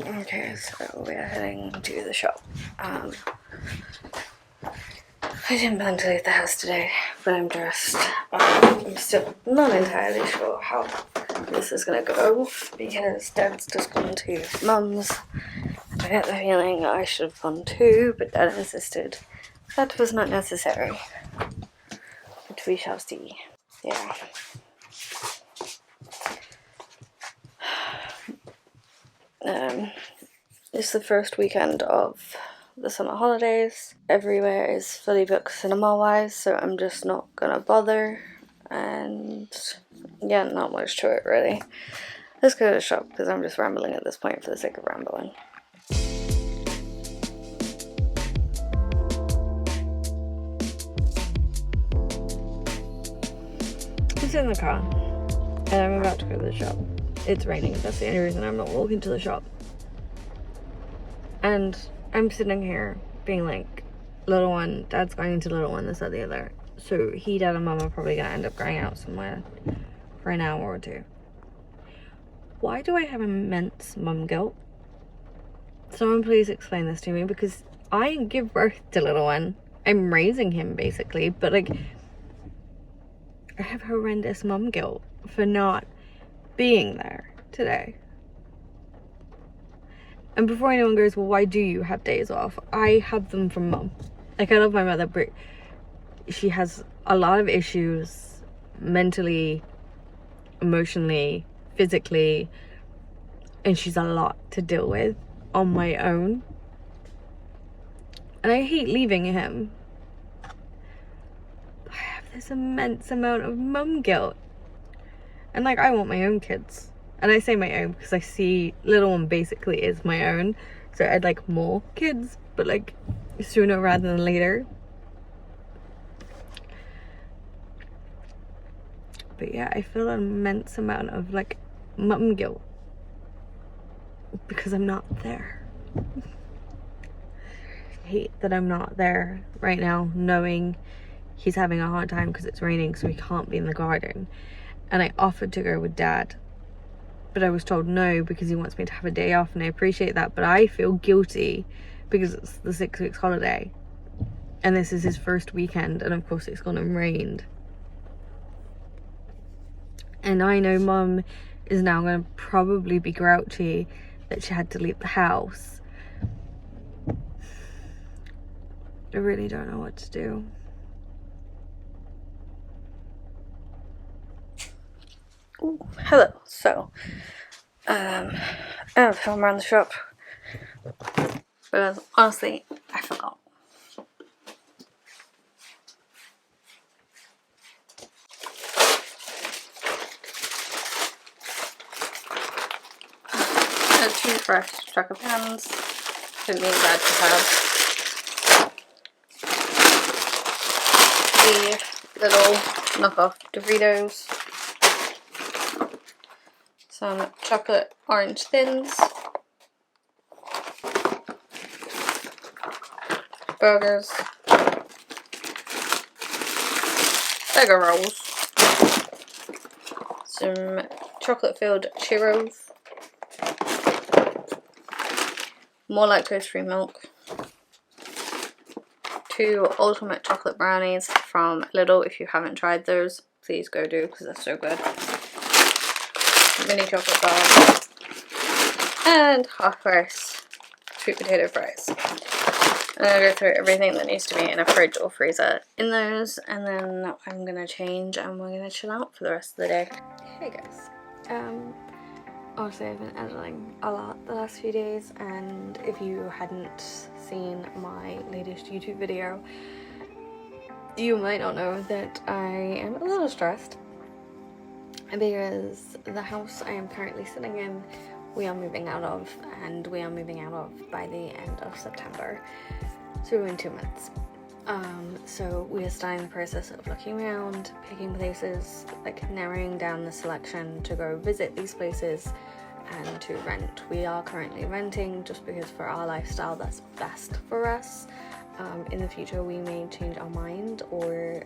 Okay, so we're heading to the shop. I didn't plan to leave the house today, but I'm dressed. I'm still not entirely sure how this is gonna go because Dad's just gone to Mum's. I get the feeling I should have gone too, but Dad insisted that was not necessary. But we shall see. Yeah. It's the first weekend of the summer holidays. Everywhere is fully booked cinema-wise, so I'm just not gonna bother. And yeah, not much to it really. Let's go to the shop because I'm just rambling at this point for the sake of rambling. It's in the car, and I'm about to go to the shop. It's raining, that's the only reason I'm not walking to the shop. And I'm sitting here being like, little one, Dad's going into little one, this, that, the other. So he, Dad, and Mum are probably going to end up going out somewhere for an hour or two. Why do I have immense mum guilt? Someone please explain this to me, because I didn't give birth to little one. I'm raising him, basically, but like, I have horrendous mum guilt for not being there today. And before anyone goes, well, why do you have days off? I have them from Mum. Like, I love my mother, but she has a lot of issues mentally, emotionally, physically, and she's a lot to deal with on my own. And I hate leaving him. I have this immense amount of mum guilt. And like, I want my own kids. And I say my own because I see little one basically is my own. So I'd like more kids, but like sooner rather than later. But yeah, I feel an immense amount of like mum guilt because I'm not there. I hate that I'm not there right now, knowing he's having a hard time because it's raining, so he can't be in the garden. And I offered to go with Dad, but I was told no because he wants me to have a day off, and I appreciate that, but I feel guilty because it's the 6 weeks holiday and this is his first weekend, and of course it's gone and rained. And I know Mum is now going to probably be grouchy that she had to leave the house. I really don't know what to do. Ooh, hello. So, I have film around the shop, but honestly, I forgot. A toothbrush, truck of pens. Didn't mean bad to have. The little knockoff Doritos. Some chocolate orange thins. Burgers. Burger rolls. Some chocolate filled churros. More lactose-free milk. 2 ultimate chocolate brownies from Lidl. If you haven't tried those, please go do because they're so good. Mini chocolate bars. And half rice sweet potato fries. I'm going to go through everything that needs to be in a fridge or freezer in those, and then I'm going to change and we're going to chill out for the rest of the day. Hey guys. Obviously I've been editing a lot the last few days, and if you hadn't seen my latest YouTube video, you might not know that I am a little stressed because the house I am currently sitting in, we are moving out of, and we are moving out of by the end of September, so in 2 months. So we are starting the process of looking around, picking places, like narrowing down the selection to go visit these places and to rent. We are currently renting just because for our lifestyle that's best for us. In the future we may change our mind, or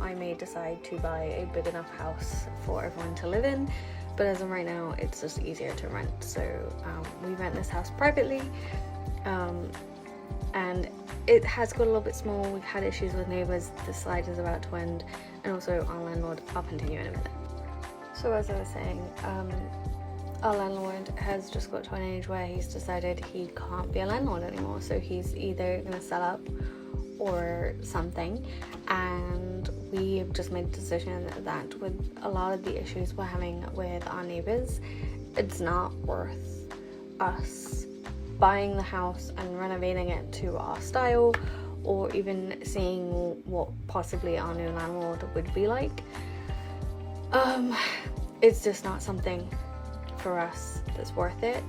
I may decide to buy a big enough house for everyone to live in, but as of right now it's just easier to rent. So we rent this house privately, and it has got a little bit small. We've had issues with neighbours, the slide is about to end, and also our landlord. I'll continue in a minute. So as I was saying, our landlord has just got to an age where he's decided he can't be a landlord anymore, so he's either going to sell up or something, and we've just made the decision that with a lot of the issues we're having with our neighbours, it's not worth us buying the house and renovating it to our style, or even seeing what possibly our new landlord would be like. It's just not something for us that's worth it.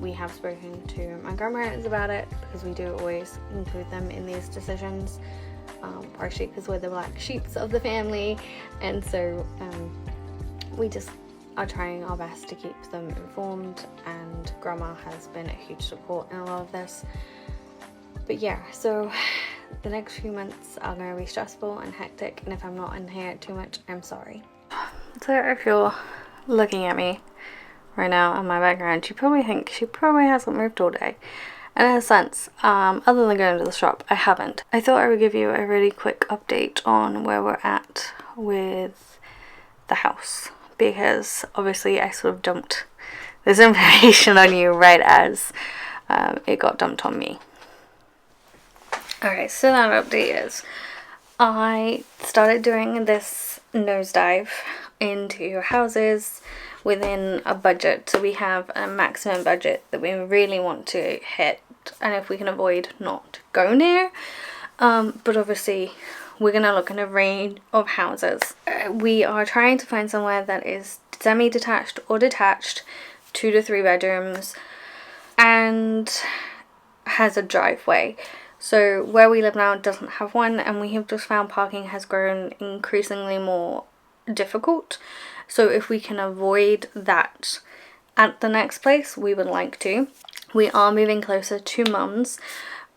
We have spoken to my grandparents about it, because we do always include them in these decisions, partially because we're the black sheeps of the family, and so we just are trying our best to keep them informed, and grandma has been a huge support in a lot of this. But yeah, so the next few months are going to be stressful and hectic, and if I'm not in here too much, I'm sorry. So if you're looking at me right now in my background, you probably think she probably hasn't moved all day, and in a sense, other than going to the shop, I haven't. I thought I would give you a really quick update on where we're at with the house, because obviously I sort of dumped this information on you right as it got dumped on me. Alright, so that update is, I started doing this nosedive into houses within a budget. So we have a maximum budget that we really want to hit, and if we can avoid, not go near. But obviously we're going to look in a range of houses. We are trying to find somewhere that is semi-detached or detached, 2 to 3 bedrooms, and has a driveway. So where we live now doesn't have one, and we have just found parking has grown increasingly more difficult. So if we can avoid that at the next place, we would like to. We are moving closer to mum's,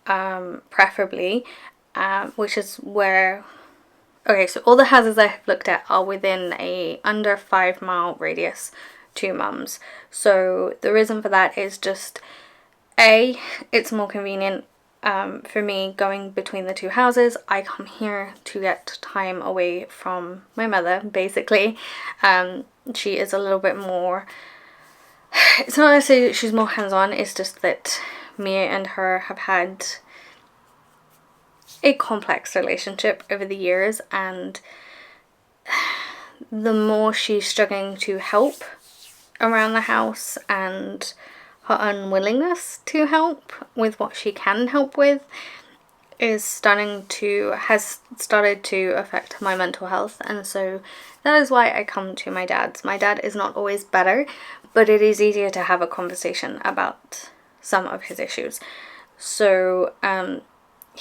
preferably, which is where... Okay, so all the houses I have looked at are within a under 5 mile radius to mum's. So the reason for that is just, A, it's more convenient for me going between the two houses. I come here to get time away from my mother, basically. She is a little bit more... It's not necessarily that she's more hands-on, it's just that me and her have had a complex relationship over the years, and the more she's struggling to help around the house, and her unwillingness to help with what she can help with has started to affect my mental health. And so that is why I come to my dad's. My dad is not always better, but it is easier to have a conversation about some of his issues. So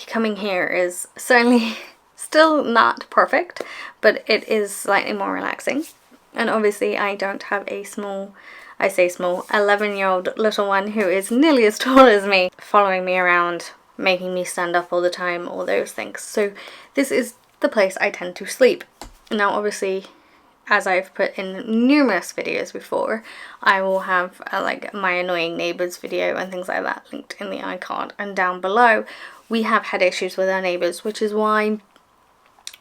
coming here is certainly still not perfect, but it is slightly more relaxing. And obviously I don't have a small, I say small, 11-year-old little one who is nearly as tall as me, following me around, making me stand up all the time, all those things. So this is the place I tend to sleep. Now obviously, as I've put in numerous videos before, I will have like my annoying neighbours video and things like that linked in the iCard, and down below we have had issues with our neighbours, which is why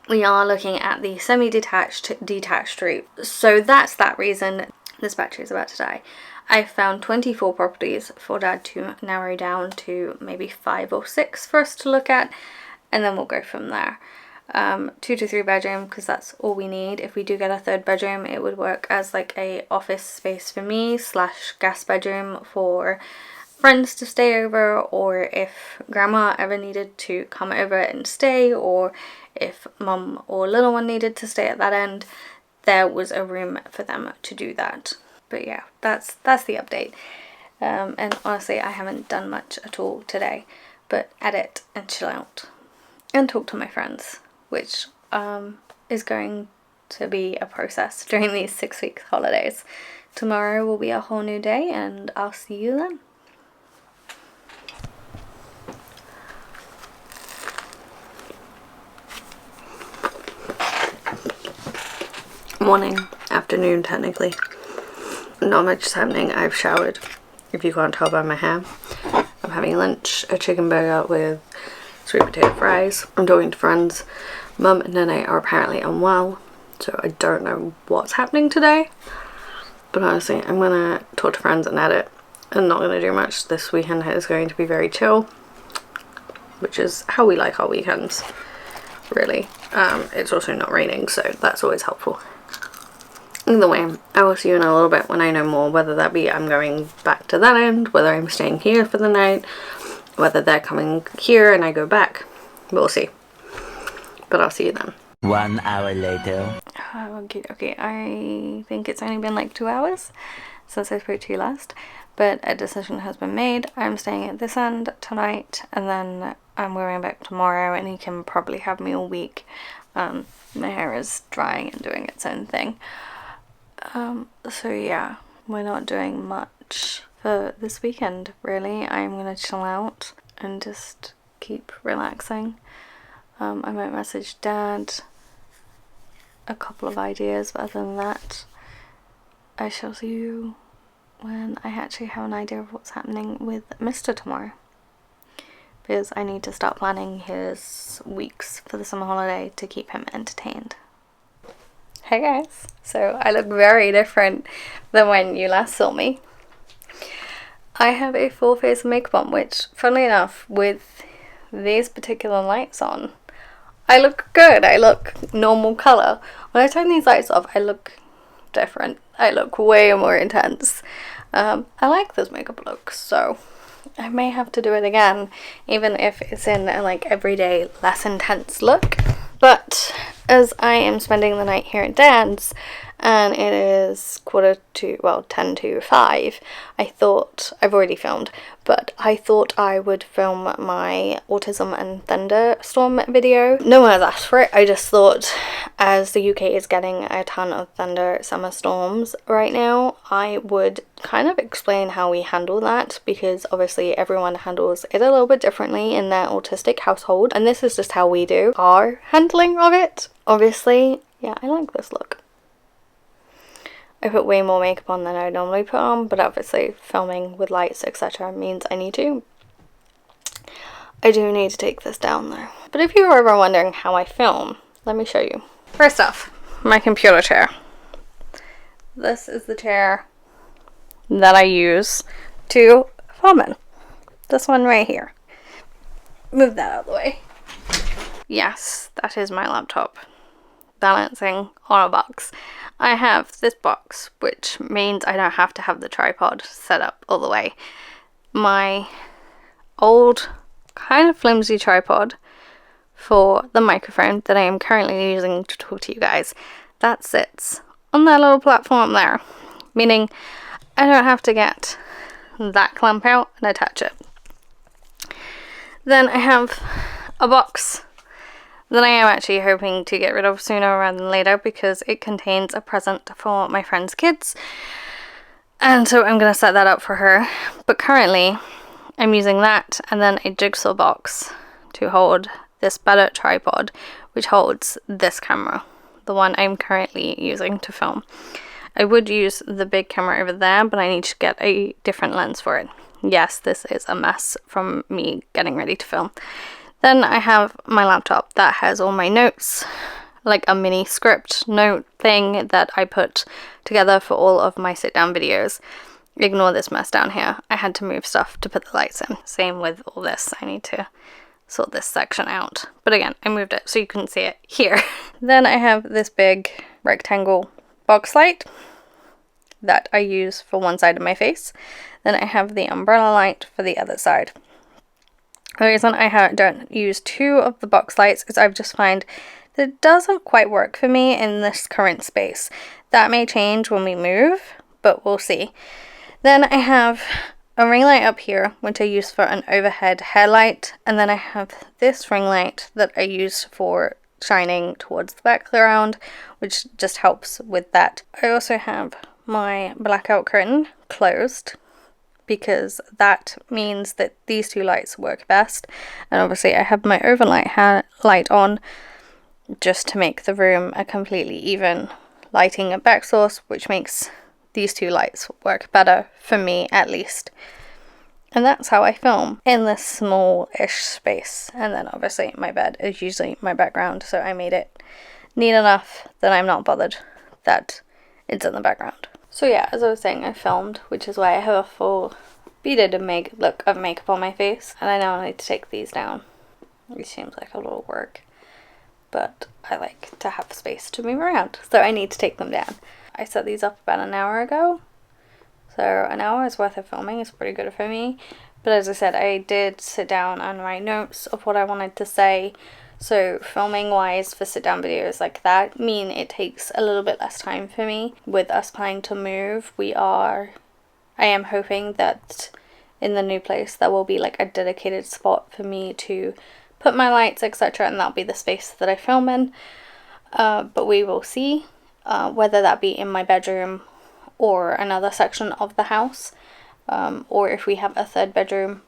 we are looking at the semi-detached, detached route. So that's that reason. This battery is about to die. I found 24 properties for Dad to narrow down to maybe 5 or 6 for us to look at, and then we'll go from there. 2 to 3 bedroom, because that's all we need. If we do get a 3rd bedroom, it would work as like a office space for me / guest bedroom for friends to stay over, or if grandma ever needed to come over and stay, or if mum or little one needed to stay at that end, there was a room for them to do that. But yeah, that's the update. And honestly, I haven't done much at all today, but edit and chill out and talk to my friends, which is going to be a process during these 6-week holidays. Tomorrow will be a whole new day, and I'll see you then. Morning, afternoon technically. Not much is happening. I've showered, if you can't tell by my hair. I'm having lunch, a chicken burger with sweet potato fries. I'm talking to friends. Mum and Nene are apparently unwell, so I don't know what's happening today. But honestly, I'm gonna talk to friends and edit. I'm not gonna do much. This weekend is going to be very chill, which is how we like our weekends, really. It's also not raining, so that's always helpful. Either way, I will see you in a little bit when I know more, whether that be I'm going back to that end, whether I'm staying here for the night, whether they're coming here and I go back. We'll see. But I'll see you then. 1 hour later. Okay, I think it's only been like 2 hours since I spoke to you last, but a decision has been made. I'm staying at this end tonight, and then I'm going back tomorrow, and he can probably have me all week. My hair is drying and doing its own thing. So yeah, we're not doing much for this weekend, really. I'm gonna chill out and just keep relaxing. I might message Dad a couple of ideas, but other than that, I shall see you when I actually have an idea of what's happening with Mr. tomorrow, because I need to start planning his weeks for the summer holiday to keep him entertained. Hey guys, so I look very different than when you last saw me. I have a full face of makeup on, which, funnily enough, with these particular lights on, I look good. I look normal colour. When I turn these lights off, I look different. I look way more intense. I like this makeup look, so I may have to do it again, even if it's in a like everyday, less intense look. But as I am spending the night here at Dad's, and it is 10 to 5, I thought, I've already filmed, but I thought I would film my autism and thunderstorm video. No one has asked for it. I just thought, as the UK is getting a ton of summer storms right now, I would kind of explain how we handle that, because obviously everyone handles it a little bit differently in their autistic household, and this is just how we do our handling of it. Obviously, yeah, I like this look. I put way more makeup on than I normally put on, but obviously filming with lights, etc. means I need to. I do need to take this down though. But if you're ever wondering how I film, let me show you. First off, my computer chair. This is the chair that I use to film in. This one right here. Move that out of the way. Yes, that is my laptop balancing on a box. I have this box, which means I don't have to have the tripod set up all the way. My old, kind of flimsy tripod for the microphone that I am currently using to talk to you guys, that sits on that little platform there, meaning I don't have to get that clamp out and attach it. Then I have a box that I am actually hoping to get rid of sooner rather than later, because it contains a present for my friend's kids, and so I'm going to set that up for her. But currently I'm using that and then a jigsaw box to hold this better tripod, which holds this camera, the one I'm currently using to film. I would use the big camera over there, but I need to get a different lens for it. Yes, this is a mess from me getting ready to film. Then I have my laptop that has all my notes, like a mini script note thing that I put together for all of my sit down videos. Ignore this mess down here. I had to move stuff to put the lights in. Same with all this. I need to sort this section out. But again, I moved it so you couldn't see it here. Then I have this big rectangle box light that I use for one side of my face. Then I have the umbrella light for the other side. The reason I don't use two of the box lights is I've just find that it doesn't quite work for me in this current space. That may change when we move, but we'll see. Then I have a ring light up here, which I use for an overhead hair light, and then I have this ring light that I use for shining towards the background, which just helps with that. I also have my blackout curtain closed, because that means that these two lights work best. And obviously I have my overnight light on just to make the room a completely even lighting and back source, which makes these two lights work better, for me at least. And that's how I film, in this small-ish space. And then obviously my bed is usually my background, so I made it neat enough that I'm not bothered that it's in the background. So yeah, as I was saying, I filmed, which is why I have a full beaded look of makeup on my face. And I now need to take these down. It seems like a little work, but I like to have space to move around, so I need to take them down. I set these up about an hour ago, so an hour's worth of filming is pretty good for me. But as I said, I did sit down and write notes of what I wanted to say. So filming wise for sit down videos like that mean it takes a little bit less time for me. With us planning to move, I am hoping that in the new place there will be like a dedicated spot for me to put my lights, etc., and that'll be the space that I film in. But we will see, whether that be in my bedroom or another section of the house, or if we have a third bedroom,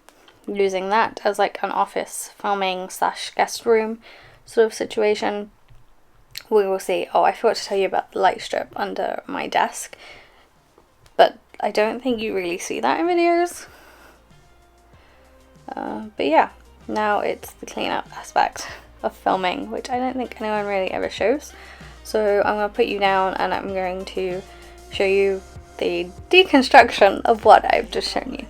using that as like an office filming / guest room sort of situation. We will see. Oh, I forgot to tell you about the light strip under my desk, but I don't think you really see that in videos. But yeah, now it's the cleanup aspect of filming, which I don't think anyone really ever shows. So I'm going to put you down and I'm going to show you the deconstruction of what I've just shown you.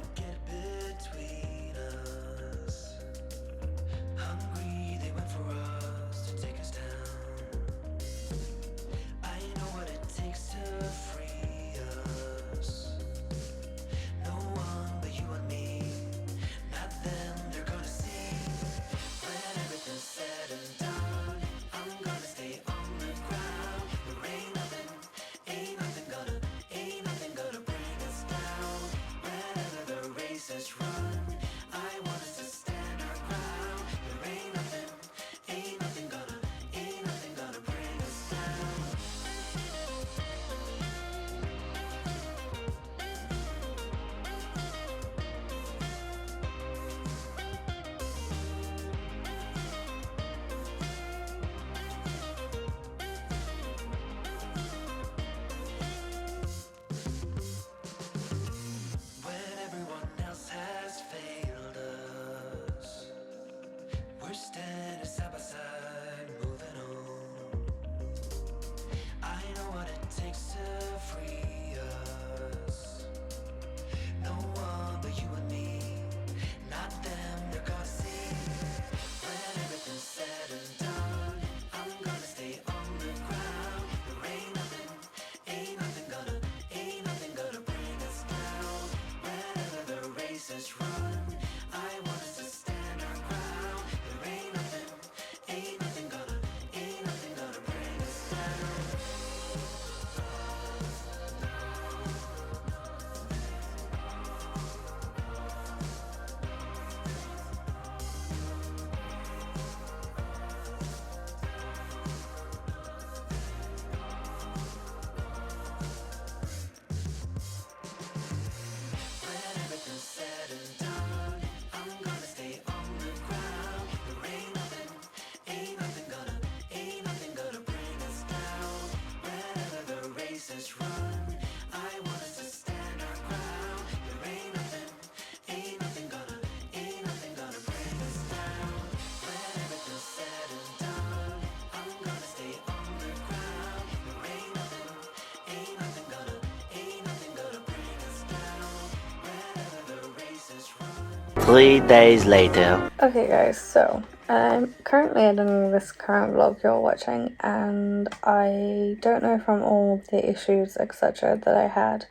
Three days later. Okay guys, so I'm currently editing this current vlog you're watching, and I don't know from all the issues etc that I had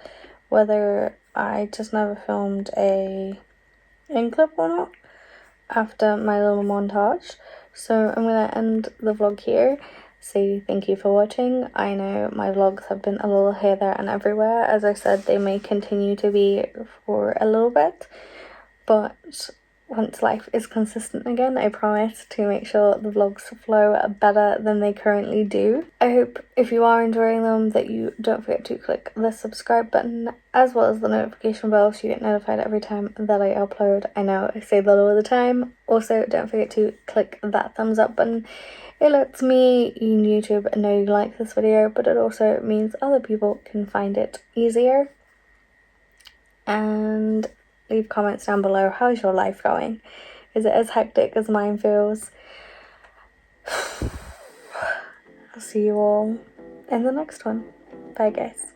whether I just never filmed a in clip or not after my little montage. So I'm gonna end the vlog here. Say thank you for watching. I know my vlogs have been a little here, there and everywhere. As I said, they may continue to be for a little bit, but once life is consistent again, I promise to make sure the vlogs flow better than they currently do. I hope if you are enjoying them that you don't forget to click the subscribe button as well as the notification bell so you get notified every time that I upload. I know I say that all the time. Also, don't forget to click that thumbs up button. It lets me in YouTube know you like this video, but it also means other people can find it easier. And leave comments down below. How's your life going? Is it as hectic as mine feels? I'll see you all in the next one. Bye guys.